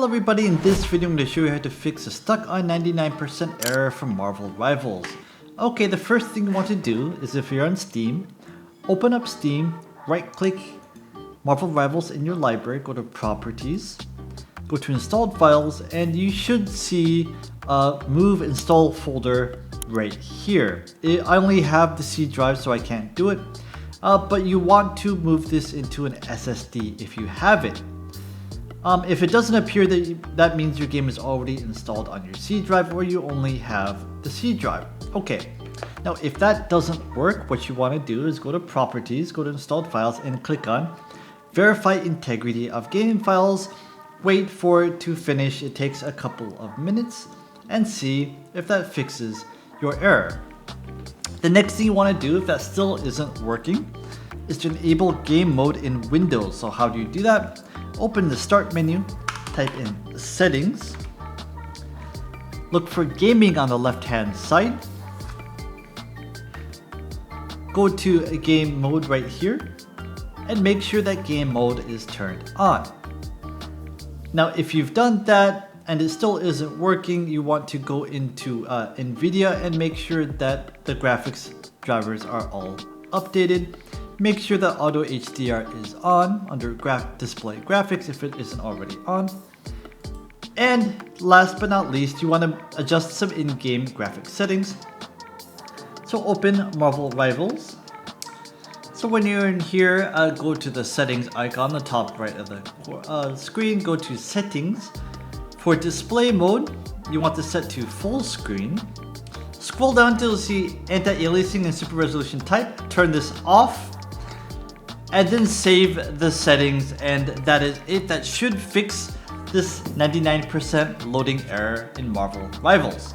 Hello everybody, in this video I'm going to show you how to fix a stuck on 99% error from Marvel Rivals. Okay, the first thing you want to do is if you're on Steam, open up Steam, right click Marvel Rivals in your library, go to Properties, go to Installed Files, and you should see Move Install folder right here. I only have the C drive so I can't do it, but you want to move this into an SSD if you have it. If it doesn't appear, that means your game is already installed on your C drive or you only have the C drive. Okay, now if that doesn't work, what you want to do is go to Properties, go to Installed Files, and click on Verify Integrity of Game Files. Wait for it to finish, it takes a couple of minutes, and see if that fixes your error. The next thing you want to do, if that still isn't working, is to enable game mode in Windows. So how do you do that? Open the Start menu, type in Settings, look for Gaming on the left hand side, go to Game Mode right here, and make sure that Game Mode is turned on. Now if you've done that and it still isn't working, you want to go into NVIDIA and make sure that the graphics drivers are all updated. Make sure that Auto HDR is on under Display Graphics if it isn't already on. And last but not least, you want to adjust some in-game graphics settings. So open Marvel Rivals. So when you're in here, go to the settings icon on the top right of the screen, go to Settings. For display mode, you want to set to full screen. Scroll down until you see anti-aliasing and super resolution type. Turn this off. And then save the settings, and that is it. That should fix this 99% loading error in Marvel Rivals.